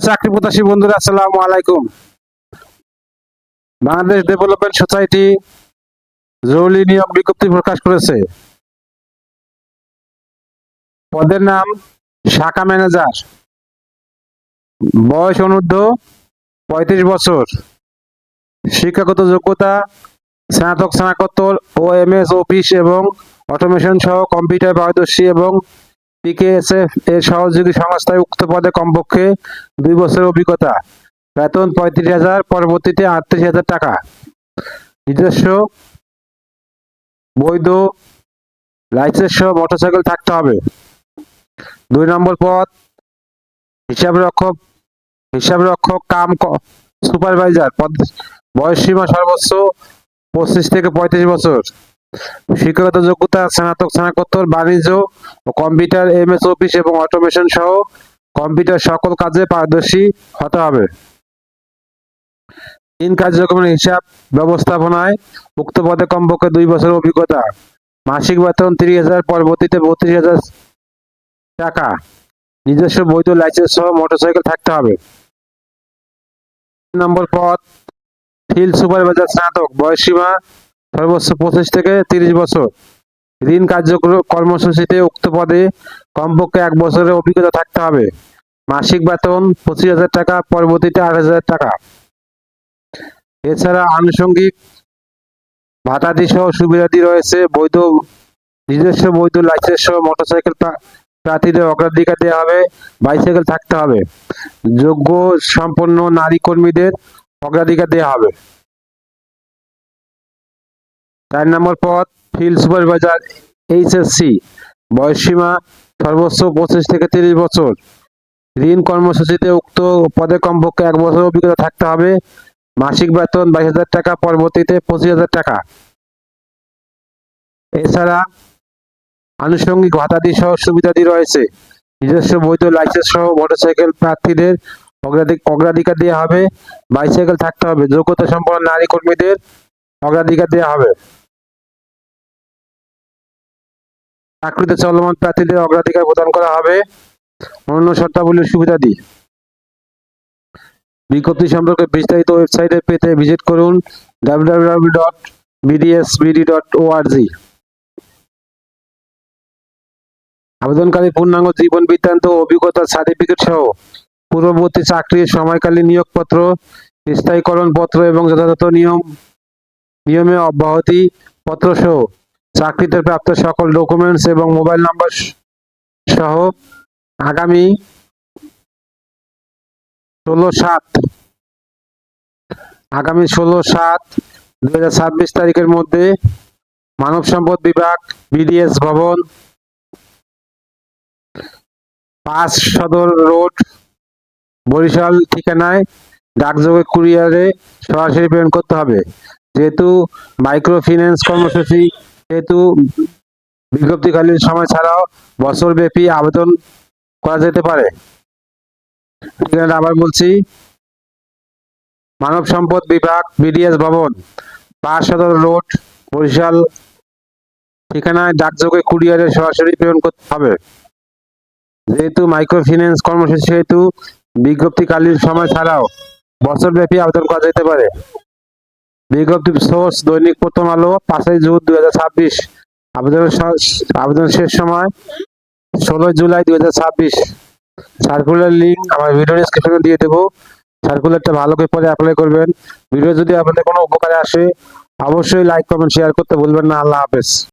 চাকরি প্রত্যাশী বন্ধুরা, আসসালামু আলাইকুম। বাংলাদেশ ডেভেলপমেন্ট সোসাইটি জরুরি নিয়োগ বিজ্ঞপ্তি প্রকাশ করেছে। পদের নাম শাখা ম্যানেজার। বয়স অনূর্ধ্ব 35 বছর। শিক্ষাগত যোগ্যতা স্নাতক, স্নাতকোত্তর ও এমএস অফিস এবং অটোমেশন সহ কম্পিউটার পারদর্শী এবং পিকেএসএফ এর সহযোগী সংস্থায় উক্ত পদে কমপক্ষে 2 বছরের অভিজ্ঞতা। বেতন 35,000, পরবর্তীতে 38,000 টাকা। নিজস্ব বৈধ লাইসেন্স সহ মোটরসাইকেল থাকতে হবে। 2 নম্বর পদ হিসাবরক্ষক কাম সুপারভাইজার। বয়স সীমা সর্বোচ্চ 25 থেকে 35 বছর। শিক্ষাগত যোগ্যতা স্নাতক, স্নাতকোত্তর বাণিজ্য ও কম্পিউটার, এমএস অফিস এবং অটোমেশন সহ কম্পিউটার সকল কাজে পারদর্শী হতে হবে। 3 কার্যক্রমের হিসাব ব্যবস্থাপনায় উক্ত পদে কমপক্ষে 2 বছরের অভিজ্ঞতা। মাসিক বেতন 30,000, পরবর্তীতে 32,000 টাকা। নিজস্ব বৈধ লাইসেন্স সহ মোটরসাইকেল থাকতে হবে। 3 নম্বর পদ ফিল্ড সুপারভাইজার স্নাতক। বয়স সীমা সর্বোচ্চ 25 থেকে 30 বছর। ঋণ কর্মসূচিতে উক্ত পদে কমপক্ষে 1 বছরের অভিজ্ঞতা থাকতে হবে। মাসিক বেতন 25,000 টাকা, পরবর্তীতে 8,000 টাকা। এছাড়া আনুষঙ্গিক ভাতাদি সহ সুবিধাদি রয়েছে। নিজস্ব বৈধ লাইসেন্স সহ মোটরসাইকেল প্রার্থীদের অগ্রাধিকার দেওয়া হবে। বাইসাইকেল থাকতে হবে। যোগ্য সম্পন্ন নারী কর্মীদের অগ্রাধিকার দেওয়া হবে। 4 নম্বর পদ ফিল্ড সুপারভাইজার এইচএসসি। বয়স সীমা সর্বোচ্চ 25 থেকে 30 বছর। ঋণ কর্মসূচিতে উক্ত পদে কমপক্ষে 1 বছর অভিজ্ঞতা থাকতে হবে। মাসিক বেতন 22,000 টাকা, পরবর্তীতে 25,000 টাকা। এছাড়া আনুষঙ্গিক ভাতাদি সহ সুবিধাদি রয়েছে। নিজস্ব বৈধ লাইসেন্স সহ মোটরসাইকেল প্রার্থীদের অগ্রাধিকার দেওয়া হবে। বাইসাইকেল থাকতে হবে। যোগ্যতা সম্পন্ন নারী কর্মীদের অগ্রাধিকার দেওয়া হবে। চাকরিতে চলমান প্রার্থীদের অগ্রাধিকার প্রদান করা হবে। অন্য শর্তাবলীর সুবিধাদি। বিজ্ঞপ্তি সম্পর্কে বিস্তারিত ওয়েবসাইটে পেতে ভিজিট করুন www.bdsbd.org। আবেদনকারী পূর্ণাঙ্গ জীবন বৃত্তান্ত ও অভিজ্ঞতার সার্টিফিকেট সহ পূর্ববর্তী চাকরির সময়কালীন নিয়োগপত্র, স্থায়ীকরণ পত্র এবং যথাযথ নিয়মে অব্যাহতি পত্র সহ চাকরিতে প্রাপ্ত সকল ডকুমেন্টস এবং মোবাইল নাম্বার সহ আগামী 16/7/2026 তারিখের মধ্যে মানব সম্পদ বিভাগ, বিডিএস ভবন, 5 সদর রোড, বরিশাল ঠিকানায় ডাকযোগে কুরিয়ারে সরাসরি প্রেরণ করতে হবে। যেহেতু মাইক্রো ফিন্যান্স কর্মসূচি, সেহেতু বিজ্ঞপ্তিকালীন সময় ছাড়াও বছরব্যাপী আবেদন করা যেতে পারে। ঠিকানাটা আবার বলছি, মানব সম্পদ বিভাগ, বিডিএস ভবন, 5 সদর রোড, বরিশাল ঠিকানায় ডাকযোগে কুরিয়ারে সরাসরি প্রেরণ করতে হবে। যেহেতু মাইক্রো ফিন্যান্স কর্মসূচি, সেহেতু বিজ্ঞপ্তিকালীন সময় ছাড়াও বছরব্যাপী আবেদন করা যেতে পারে। বিজ্ঞপ্তি সোর্স দৈনিক প্রথম আলো, 5 জুন 2026। আবেদন শেষ সময় 16 জুলাই 2026। সার্কুলার লিঙ্ক আমার ভিডিও ডেসক্রিপশনে দিয়ে দেবো। সার্কুলারটা ভালো করে পরে অ্যাপ্লাই করবেন। ভিডিও যদি আপনাদের কোনো উপকারে আসে অবশ্যই লাইক, কমেন্ট, শেয়ার করতে ভুলবেন না। আল্লাহ হাফেজ।